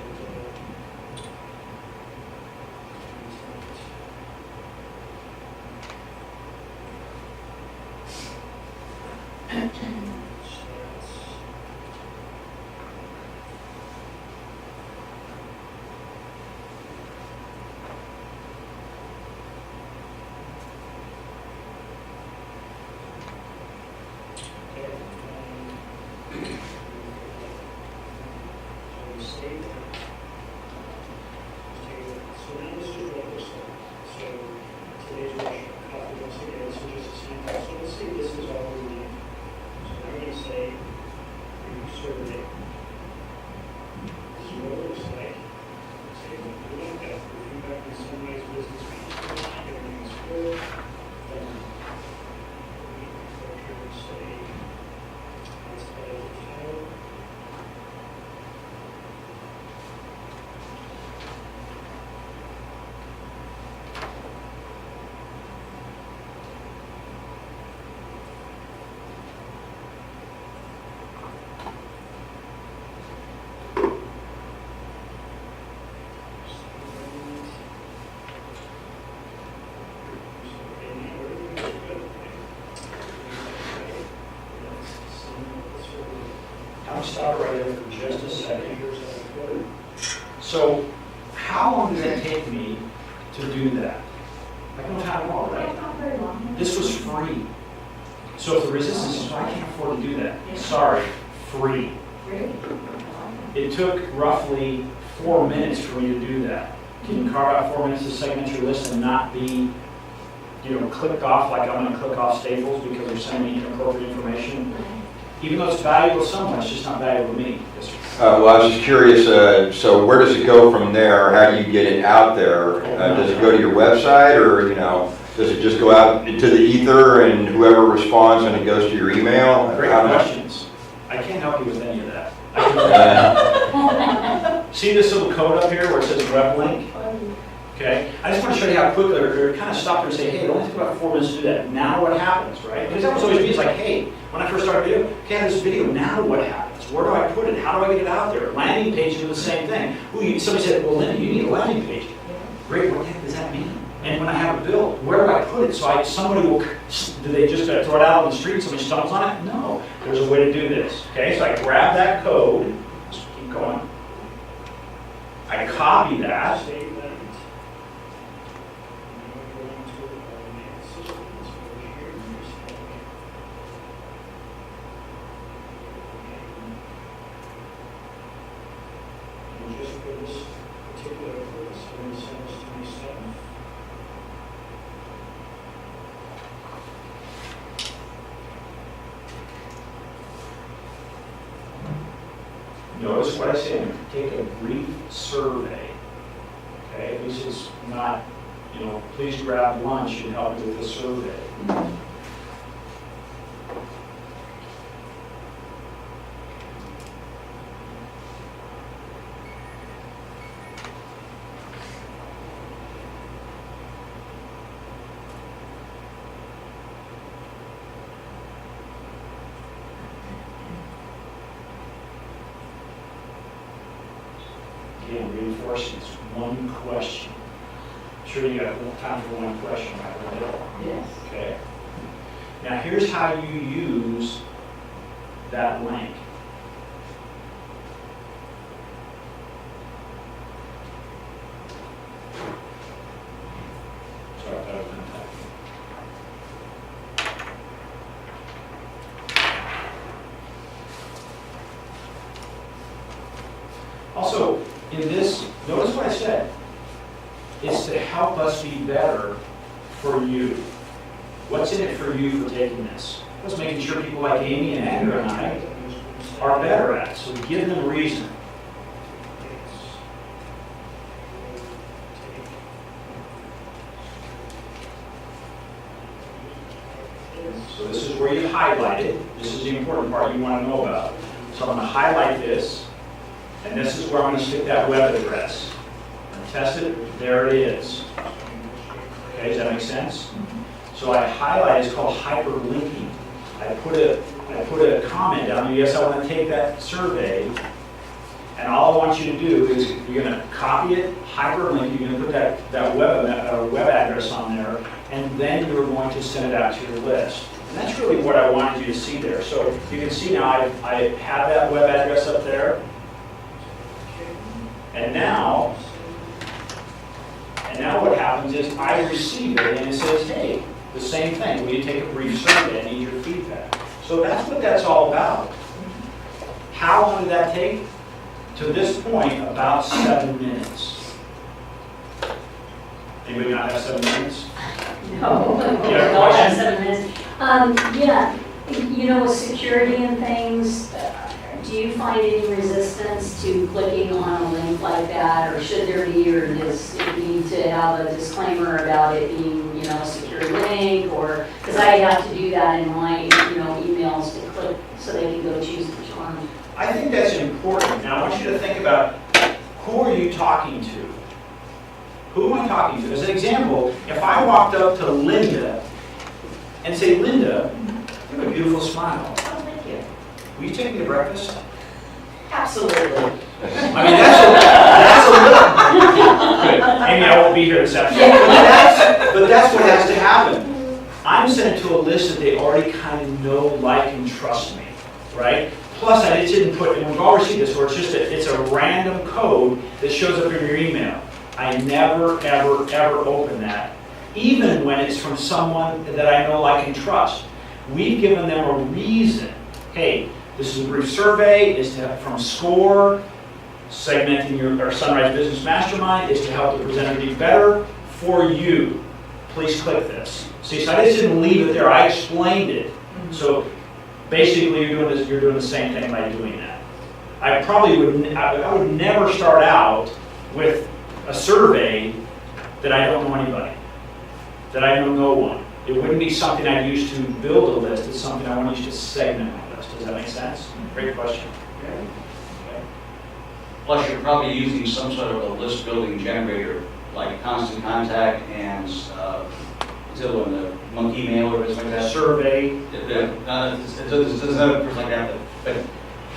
I'll stop right there for just a second. So, how long did that take me to do that? Like no time at all, right? Not very long. This was free. So if the resistance is, I can't afford to do that. Sorry, free. Really? It took roughly 4 minutes for me to do that. Can you carve out 4 minutes to segment your list and not be, clicked off like I'm going to click off Staples because they're sending me inappropriate information? Even though it's valuable to someone, it's just not valuable to me. Yes, sir. Well, I was just curious, so where does it go from there? How do you get it out there? Does it go to your website, or, does it just go out into the ether and whoever responds and it goes to your email? Great questions. I can't help you with any of that. I can see this little code up here where it says web link? Okay, I just want to show you how quickly, or kind of stop there and say, hey, it only took about 4 minutes to do that. Now what happens, right? Because that was always me, it's like, hey, when I first started video, okay, I have this video, now what happens? Where do I put it? How do I get it out there? Landing pages do the same thing. Ooh, somebody said, well, Linda, you need a landing page. Great, what the heck does that mean? And when I have a bill, where do I put it? So somebody will, do they just throw it out on the street, somebody stumbles on it? No, there's a way to do this. Okay, so I grab that code, just keep going. copy that. And just for this particular purpose, we're going to send this 27. Notice what I said, take a brief survey. Okay, at least it's not, please grab lunch and help me with the survey. Again, reinforcing it's one question. Sure, you got time for one question, right? Yes. Okay. Now, here's how you use that link. Sorry, I was gonna type. Also, in this, notice what I said. It's to help us be better for you. What's in it for you for taking this? It's making sure people like Amy and Andrew and I are better at it. So give them a reason. So this is where you highlight it. This is the important part you want to know about. So I'm going to highlight this. And this is where I'm going to stick that web address. I'm going to test it. There it is. Okay, does that make sense? So I highlight, it's called hyperlinking. I put a comment down there. Yes, I want to take that survey. And all I want you to do is you're going to copy it, hyperlink. You're going to put that web address on there. And then you're going to send it out to your list. And that's really what I wanted you to see there. So you can see now I have that web address up there. And now what happens is I receive it and it says, hey, the same thing. Will you take a brief survey? I need your feedback. So that's what that's all about. How long did that take? To this point, about 7 minutes. Anybody not have 7 minutes? No, You have a don't have question? 7 minutes. Yeah, with security and things, do you find any resistance to clicking on a link like that, or should there be, or does it need to have a disclaimer about it being, a secure link, or, because I have to do that in my, emails to click so they can go choose which one. I think that's important. Now I want you to think about, who are you talking to? Who am I talking to? As an example, if I walked up to Linda and say, Linda, you have a beautiful smile. Oh, thank you. Will you take me to breakfast? Absolutely. I mean, that's a little. Good. Amy, I won't be here this afternoon. But that's what has to happen. I'm sent to a list that they already kind of know, like, and trust me, right? Plus, I just didn't put, and we've all received this, where it's a random code that shows up in your email. I never, ever, ever open that, even when it's from someone that I know, like, and trust. We've given them a reason. Hey, this is a brief survey. It's from SCORE, segmenting your Sunrise Business Mastermind. Is to help the presenter be better for you. Please click this. See, so I just didn't leave it there. I explained it. So basically, you're doing the same thing by doing that. I would never start out with a survey that I don't know anybody, that I know no one. It wouldn't be something I use to build a list. It's something I want to use to segment my list. Does that make sense? Great question. Okay. Plus, you're probably using some sort of a list building generator, like Constant Contact and Zillow and the Monkey Mail or something like that. Survey. There's another person like that, but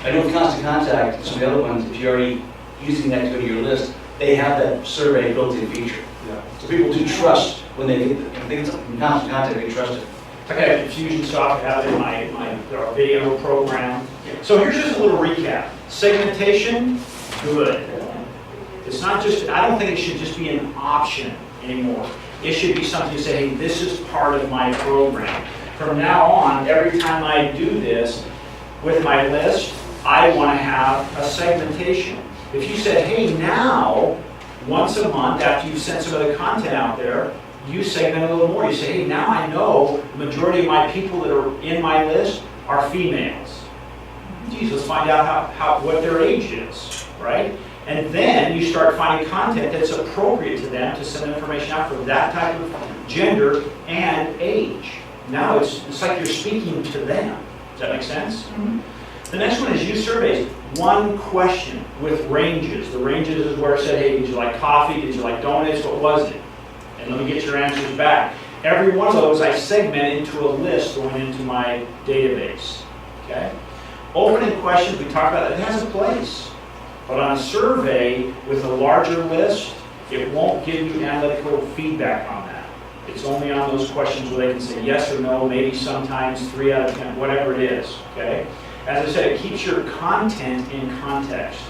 I know with Constant Contact, some of the other ones, if you're already using that to go to your list, they have that survey built-in feature. Yeah. So people do trust when they get something from Constant Contact, they trust it. I got Infusionsoft, I have it in my video program. So here's just a little recap. Segmentation, good. It's not just, I don't think it should just be an option anymore. It should be something you say, hey, this is part of my program. From now on, every time I do this with my list, I want to have a segmentation. If you said, hey, now, once a month, after you've sent some of the content out there, you segment a little more. You say, hey, now I know the majority of my people that are in my list are females. Geez, let's find out what their age is, right? And then you start finding content that's appropriate to them to send information out for that type of gender and age. Now it's like you're speaking to them. Does that make sense? Mhm. The next one is use surveys. One question with ranges. The ranges is where I said, hey, did you like coffee? Did you like donuts? What was it? And let me get your answers back. Every one of those I segment into a list going into my database. Okay? Open-ended questions, we talked about, it has a place. But on a survey with a larger list, it won't give you analytical feedback on that. It's only on those questions where they can say yes or no, maybe sometimes 3 out of 10, whatever it is, okay? As I said, it keeps your content in context.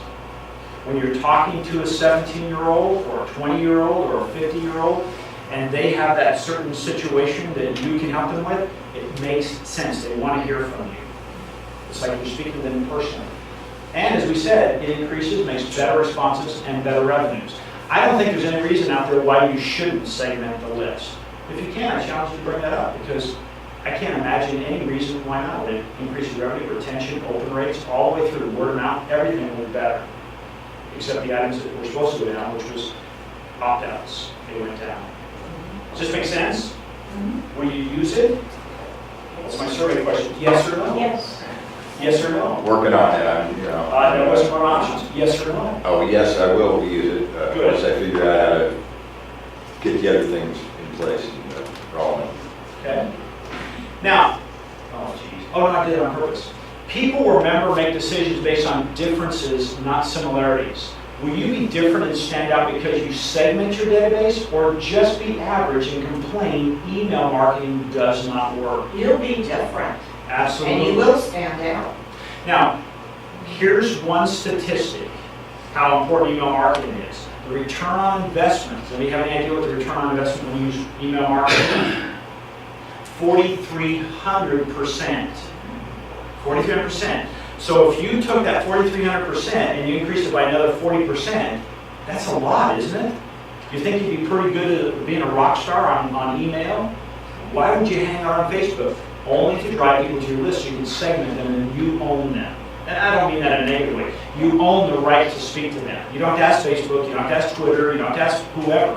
When you're talking to a 17-year-old or a 20-year-old or a 50-year-old, and they have that certain situation that you can help them with, it makes sense. They want to hear from you. It's like you're speaking to them personally. And as we said, it increases, makes better responses and better revenues. I don't think there's any reason out there why you shouldn't segment the list. If you can, I challenge you to bring that up, because I can't imagine any reason why not. It increases revenue, retention, open rates, all the way through, word of mouth, everything will be better. Except the items that were supposed to go down, which was opt-outs. They went down. Does this make sense? Will you use it? That's my survey question. Yes or no? Yes. Yes or no? Working on it, There was more options. Yes or no? Oh, yes, I will use it, Good. once I figure out how to get the other things in place and rolling. Okay. Now, oh geez. Oh, no, I did it on purpose. People remember, make decisions based on differences, not similarities. Will you be different and stand out because you segment your database, or just be average and complain email marketing does not work? You'll be different, Absolutely. and you will stand out. Now, here's one statistic, how important email marketing is. The return on investment. Does anybody have any idea what the return on investment when you use email marketing? 4,300%. 4,300%. So if you took that 4,300% and you increased it by another 40%, that's a lot, isn't it? You think you'd be pretty good at being a rock star on email? Why would you hang out on Facebook? Only to drive people to your list so you can segment them and you own them. And I don't mean that in a negative way. You own the right to speak to them. You don't have to ask Facebook, you don't have to ask Twitter, you don't have to ask whoever.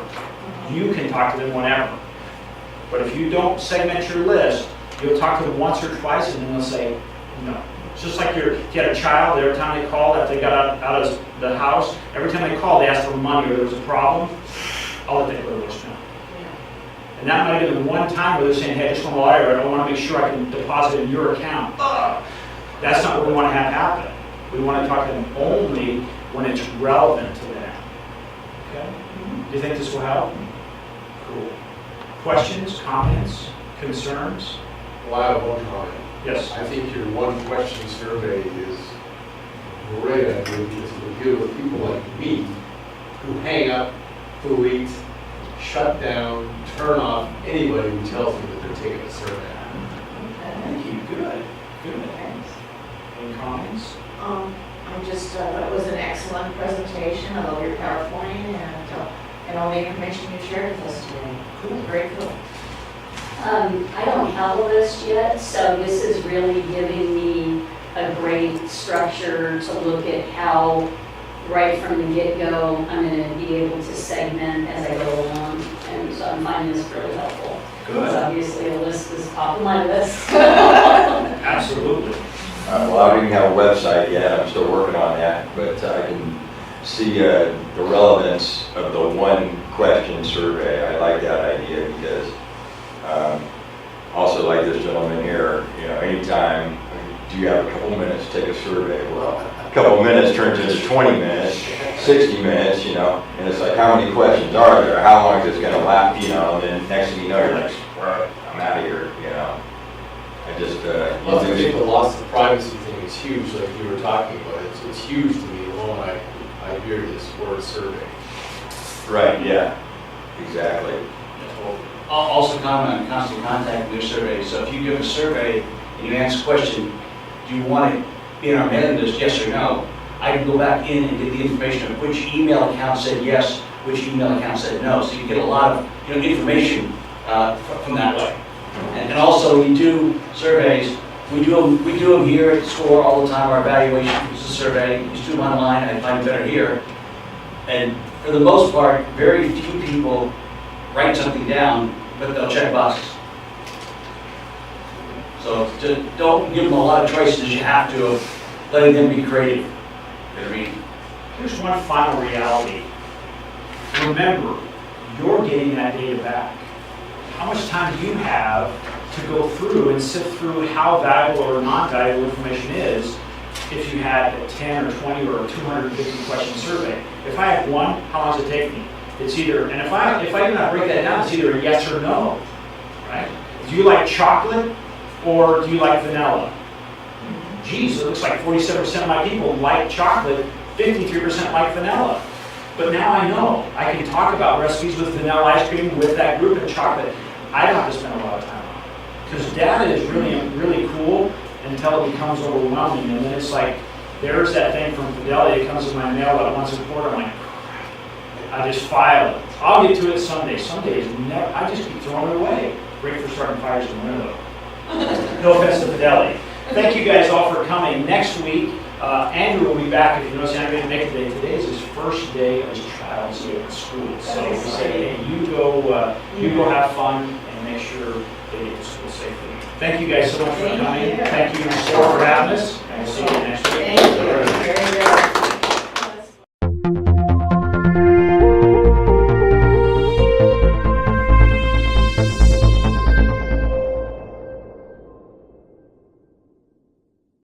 You can talk to them whenever. But if you don't segment your list, you'll talk to them once or twice and then they'll say no. It's just like if you had a child, every time they called after they got out of the house, every time they called, they asked for money or there was a problem, I'll let that go to voicemail. And that might have been one time where they're saying, hey, I just want a wire, I want to make sure I can deposit in your account. That's not what we want to have happen. We want to talk to them only when it's relevant to them. Okay? Do you think this will help? Cool. Questions, comments, concerns? Well, I have one comment. Yes. I think your one question survey is a great idea because it will deal with people like me who hang up, delete, shut down, turn off anybody who tells me that they're taking a survey. Thank you. Good. Good. Any comments? I just thought it was an excellent presentation. I love your PowerPoint and all the information you shared with us today. Cool. Very cool. I don't have a list yet, so this is really giving me a great structure to look at how, right from the get-go, I'm going to be able to segment as I go along, and so I'm finding this really helpful. Because obviously a list is top of my list. Absolutely. Well, I don't even have a website yet, I'm still working on that, but I can see the relevance of the one question survey. I like that idea because also like this gentleman here, anytime, do you have a couple minutes to take a survey? Well, a couple of minutes turns into 20 minutes, 60 minutes, and it's like, how many questions are there? How long is this going to last? And then next thing you know, you're like, I'm out of here, I just, Plus, I think the loss of privacy thing is huge, like you were talking about. It's huge to me. The moment I do hear this word survey. Right, yeah, exactly. I'll also comment on constant contact in your survey. So if you give a survey and you ask a question, do you want to be in our mailing list, yes or no? I can go back in and get the information of which email account said yes, which email account said no. So you get a lot of information from that way. And also we do surveys. We do them here at the store all the time. Our evaluation is a survey. You just do them online. I find it better here. And for the most part, very few people write something down, but they'll check boxes. So don't give them a lot of choices. You have to, of letting them be creative. You know what I mean? Here's one final reality. Remember, you're getting that data back. How much time do you have to go through and sift through how valuable or non-valuable information is if you had a 10 or 20 or 250 question survey? If I have one, how long does it take me? It's either, and if I do not break that down, it's either a yes or no, right? Do you like chocolate or do you like vanilla? Geez, it looks like 47% of my people like chocolate, 53% like vanilla. But now I know. I can talk about recipes with vanilla ice cream with that group and chocolate. I don't have to spend a lot of time on it. Because data is really cool until it becomes overwhelming. And then it's like, there's that thing from Fidelity that comes in my mail about once a quarter. I'm like, crap. I just file it. I'll get to it someday. Someday is never, I just keep throwing it away. Great for starting fires in the window. No offense to Fidelity. Thank you guys all for coming. Next week, Andrew will be back. If you notice, Andrew didn't make it today. Today is his first day of his child's school. So we say, hey, you go have fun and make sure they get to school safely. Thank you guys so much for coming. Thank you, Sora, for having us, and we'll see you next week.